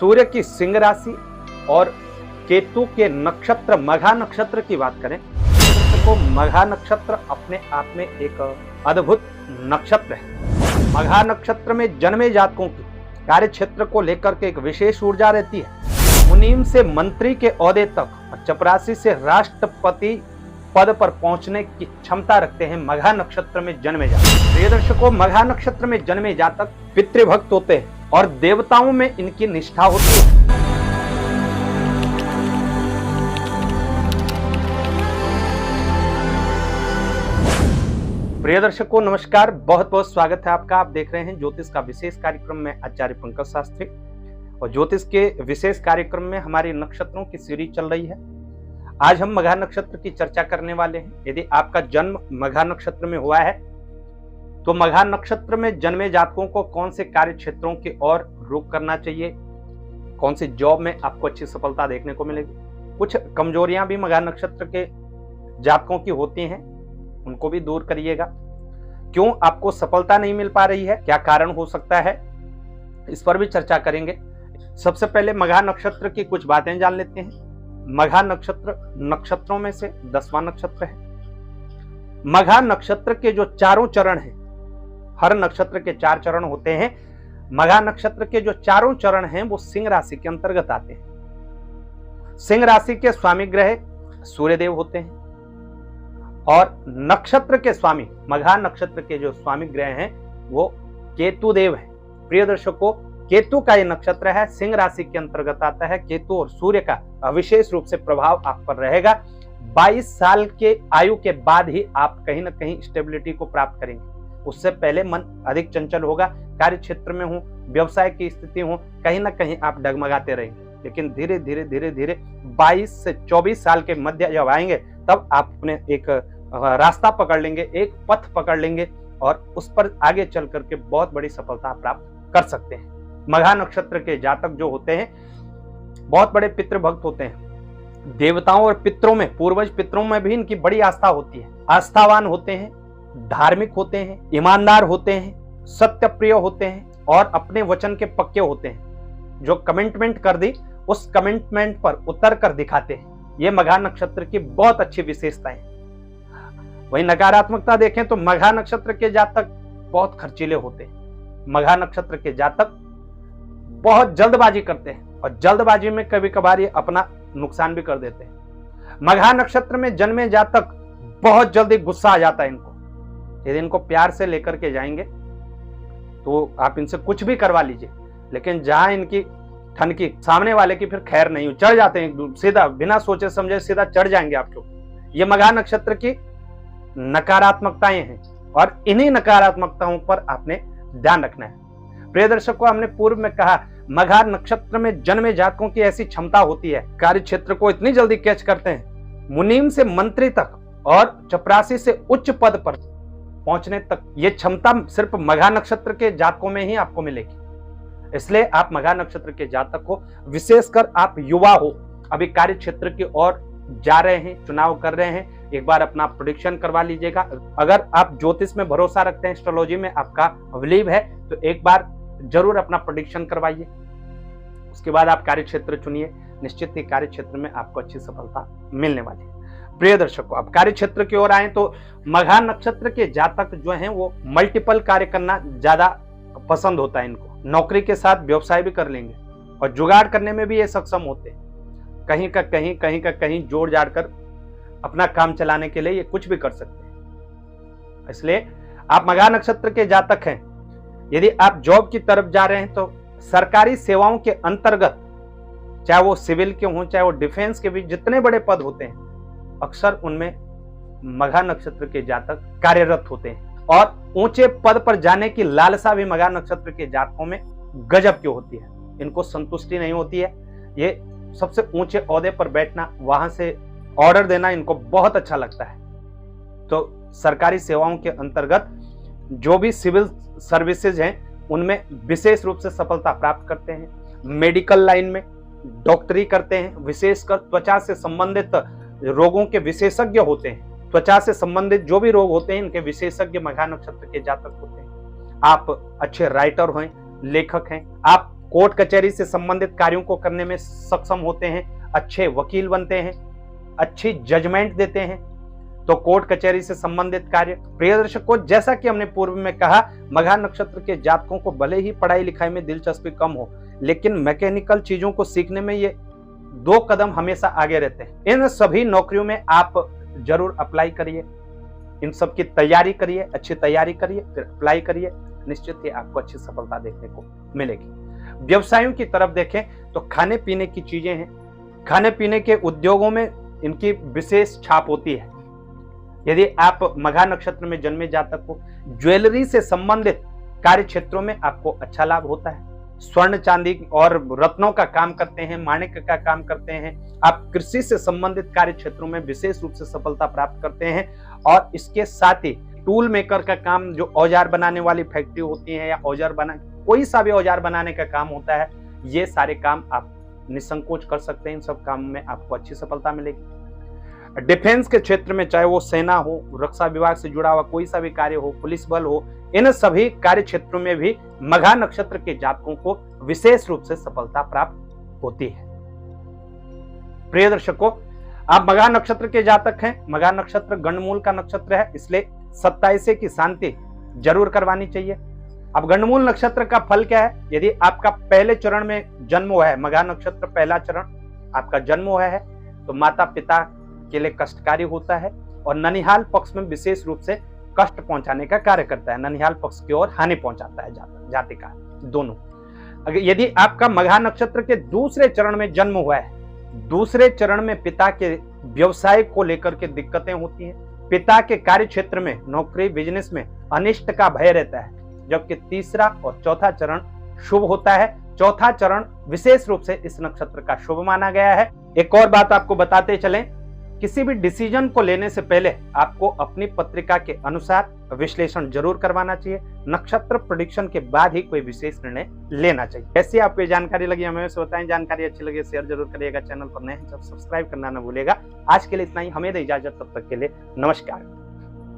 सूर्य की सिंह राशि और केतु के नक्षत्र मघा नक्षत्र की बात करें तो मघा नक्षत्र अपने आप में एक अद्भुत नक्षत्र है। मघा नक्षत्र में जन्मे जातकों की कार्य क्षेत्र को लेकर के एक विशेष ऊर्जा रहती है। मुनीम से मंत्री के ओहदे तक और चपरासी से राष्ट्रपति पद पर पहुंचने की क्षमता रखते हैं मघा नक्षत्र में जन्मे जातक। प्रिय दर्शकों, मघा नक्षत्र में जन्मे जातक पितृभक्त होते हैं और देवताओं में इनकी निष्ठा होती है। प्रिय दर्शकों नमस्कार, बहुत बहुत स्वागत है आपका। आप देख रहे हैं ज्योतिष का विशेष कार्यक्रम में आचार्य पंकज शास्त्री। और ज्योतिष के विशेष कार्यक्रम में हमारी नक्षत्रों की सीरीज चल रही है। आज हम मघा नक्षत्र की चर्चा करने वाले हैं। यदि आपका जन्म मघा नक्षत्र में हुआ है तो मघा नक्षत्र में जन्मे जातकों को कौन से कार्य क्षेत्रों की ओर रुख करना चाहिए, कौन सी जॉब में आपको अच्छी सफलता देखने को मिलेगी। कुछ कमजोरियां भी मघा नक्षत्र के जातकों की होती हैं, उनको भी दूर करिएगा। क्यों आपको सफलता नहीं मिल पा रही है, क्या कारण हो सकता है, इस पर भी चर्चा करेंगे। सबसे पहले मघा नक्षत्र की कुछ बातें जान लेते हैं। मघा नक्षत्र नक्षत्रों में से 10वां नक्षत्र है। मघा नक्षत्र के जो चारों चरण हैं, हर नक्षत्र के 4 चरण होते हैं। मघा नक्षत्र के जो चारों चरण हैं वो सिंह राशि के अंतर्गत आते हैं। सिंह राशि के स्वामी ग्रह सूर्यदेव होते हैं और नक्षत्र के स्वामी, मघा नक्षत्र के जो स्वामी ग्रह हैं वो केतु देव हैं। प्रिय दर्शकों, केतु का ये नक्षत्र है, सिंह राशि के अंतर्गत आता है। केतु और सूर्य का विशेष रूप से प्रभाव आप पर रहेगा। 22 साल के आयु के बाद ही आप कहीं ना कहीं स्टेबिलिटी को प्राप्त करेंगे। उससे पहले मन अधिक चंचल होगा। कार्य क्षेत्र में हो, व्यवसाय की स्थिति हो, कहीं ना कहीं आप डगमगाते रहेंगे। लेकिन धीरे धीरे धीरे धीरे 22 से 24 साल के मध्य जब आएंगे तब आप अपने एक रास्ता पकड़ लेंगे, एक पथ पकड़ लेंगे और उस पर आगे चल करके बहुत बड़ी सफलता प्राप्त कर सकते हैं। मघा नक्षत्र के जातक जो होते हैं बहुत बड़े पितृभक्त होते हैं। देवताओं और पितरों में, पूर्वज पितरों में भी इनकी बड़ी आस्था होती है। आस्थावान होते हैं, धार्मिक होते हैं, ईमानदार होते हैं, सत्य प्रिय होते हैं और अपने वचन के पक्के होते हैं। जो कमिटमेंट कर दी उस कमिटमेंट पर उतर कर दिखाते हैं। ये मघा नक्षत्र की बहुत अच्छी विशेषताएं। वहीं नकारात्मकता देखें तो मघा नक्षत्र के जातक बहुत खर्चीले होते हैं। मघा नक्षत्र के जातक बहुत जल्दबाजी करते हैं और जल्दबाजी में कभी कभार ये अपना नुकसान भी कर देते हैं। मघा नक्षत्र में जन्मे जातक बहुत जल्दी गुस्सा आ जाता है इनको। यदि इनको प्यार से लेकर के जाएंगे तो आप इनसे कुछ भी करवा लीजिए, लेकिन जहां इनकी ठनकी सामने वाले की फिर खैर नहीं, चढ़ जाते हैं सीधा, बिना सोचे समझे सीधा चढ़ जाएंगे आपके ऊपर। ये मघा नक्षत्र की नकारात्मकताएं हैं और इन्हीं नकारात्मकताओं पर आपने ध्यान रखना है। प्रिय दर्शकों, हमने पूर्व में कहा मघा नक्षत्र में जन्मे जातकों की ऐसी क्षमता होती है, कार्य क्षेत्र को इतनी जल्दी कैच करते हैं। मुनीम से मंत्री तक और चपरासी से उच्च पद पर पहुंचने तक ये क्षमता सिर्फ मघा नक्षत्र के जातकों में ही आपको मिलेगी। इसलिए आप मघा नक्षत्र के जातक को, विशेषकर आप युवा हो, अभी कार्य क्षेत्र की ओर जा रहे हैं, चुनाव कर रहे हैं, एक बार अपना प्रेडिक्शन करवा लीजिएगा। अगर आप ज्योतिष में भरोसा रखते हैं, एस्ट्रोलॉजी में आपका बिलीव है, तो एक बार जरूर अपना प्रेडिक्शन करवाइए। उसके बाद आप कार्य क्षेत्र चुनिए, निश्चित ही कार्य क्षेत्र में आपको अच्छी सफलता मिलने वाली है। प्रिय दर्शकों, अब कार्य क्षेत्र की ओर आए तो मघा नक्षत्र के जातक जो हैं वो मल्टीपल कार्य करना ज्यादा पसंद होता है इनको। नौकरी के साथ व्यवसाय भी कर लेंगे और जुगाड़ करने में भी ये सक्षम होते हैं। कहीं का कहीं जोड़ जाड़ कर अपना काम चलाने के लिए ये कुछ भी कर सकते हैं। इसलिए आप मघा नक्षत्र के जातक हैं, यदि आप जॉब की तरफ जा रहे हैं तो सरकारी सेवाओं के अंतर्गत, चाहे वो सिविल के हों, चाहे वो डिफेंस के भी जितने बड़े पद होते हैं, अक्सर उनमें मघा नक्षत्र के जातक कार्यरत होते हैं। और ऊंचे पद पर जाने की लालसा भी मघा नक्षत्र के जातकों में गजब की होती है। इनको संतुष्टि नहीं होती है। ये सबसे ऊंचे ओहदे पर बैठना, वहां से ऑर्डर देना इनको बहुत अच्छा लगता है। तो सरकारी सेवाओं के अंतर्गत जो भी सिविल सर्विसेज हैं उनमें विशेष रूप से सफलता प्राप्त करते हैं। मेडिकल लाइन में डॉक्टरी करते हैं, विशेषकर त्वचा से संबंधित रोगों के विशेषज्ञ होते हैं। त्वचा से संबंधित जो भी रोग होते हैं इनके विशेषज्ञ मघा नक्षत्र के जातक होते हैं। आप अच्छे राइटर हैं, लेखक हैं, आप कोर्ट कचहरी से संबंधित कार्यों को करने में सक्षम होते हैं, अच्छे वकील बनते हैं, अच्छी जजमेंट देते हैं। तो कोर्ट कचहरी से संबंधित कार्य। प्रिय दर्शकों, जैसा कि हमने पूर्व में कहा, मघा नक्षत्र के जातकों को भले ही पढ़ाई लिखाई में दिलचस्पी कम हो, लेकिन मैकेनिकल चीजों को सीखने में ये 2 कदम हमेशा आगे रहते हैं। इन सभी नौकरियों में आप जरूर अप्लाई करिए, इन सब की तैयारी करिए, अच्छी तैयारी करिए, फिर अप्लाई करिए, निश्चित ही आपको अच्छी सफलता देखने को मिलेगी। व्यवसायों की तरफ देखें तो खाने पीने की चीजें हैं, खाने पीने के उद्योगों में इनकी विशेष छाप होती है। यदि आप मघा नक्षत्र में जन्मे जातक हो, ज्वेलरी से संबंधित कार्य क्षेत्रों में आपको अच्छा लाभ होता है। स्वर्ण चांदी और रत्नों का काम करते हैं, माणिक का काम करते हैं, आप कृषि से संबंधित कार्य क्षेत्रों में विशेष रूप से सफलता प्राप्त करते हैं। और इसके साथ ही टूल मेकर का काम, जो औजार बनाने वाली फैक्ट्री होती है या औजार बना कोई सा भी औजार बनाने का काम होता है, ये सारे काम आप निसंकोच कर सकते हैं। इन सब काम में आपको अच्छी सफलता मिलेगी। डिफेंस के क्षेत्र में, चाहे वो सेना हो, रक्षा विभाग से जुड़ा हुआ कोई सा भी कार्य हो, पुलिस बल हो, इन सभी कार्य क्षेत्रों में भी मघा नक्षत्र के जातकों को विशेष रूप से सफलता प्राप्त होती है। प्रिय दर्शकों, आप मघा नक्षत्र के जातक हैं। मघा नक्षत्र गंडमूल का नक्षत्र है, इसलिए 27 की शांति जरूर करवानी चाहिए। अब गंडमूल नक्षत्र का फल क्या है? यदि आपका पहले चरण में जन्म हुआ है, मघा नक्षत्र पहला चरण आपका जन्म हुआ है, तो माता पिता के लिए कष्टकारी होता है और ननिहाल पक्ष में विशेष रूप से कष्ट पहुंचाने का कार्य करता है। ननिहाल पक्ष की ओर हानि पहुंचाता है जाति का दोनों। अगर यदि आपका मघा नक्षत्र के दूसरे चरण में जन्म हुआ है, दूसरे चरण में पिता के व्यवसाय को लेकर के दिक्कतें होती हैं, पिता के कार्य क्षेत्र में, नौकरी बिजनेस में अनिष्ट का भय रहता है, जबकि तीसरा और चौथा चरण शुभ होता है। चौथा चरण विशेष रूप से इस नक्षत्र का शुभ माना गया है। एक और बात आपको बताते चलें, किसी भी डिसीजन को लेने से पहले आपको अपनी पत्रिका के अनुसार विश्लेषण जरूर करवाना चाहिए। नक्षत्र प्रेडिक्शन के बाद ही कोई विशेष निर्णय लेना चाहिए। ऐसी आपको जानकारी लगी हमें से बताएं। जानकारी अच्छी लगी शेयर जरूर करिएगा। चैनल पर नए हैं तो सब्सक्राइब करना न भूलिएगा। आज के लिए इतना ही, हमें दे इजाजत, तब तक के लिए नमस्कार।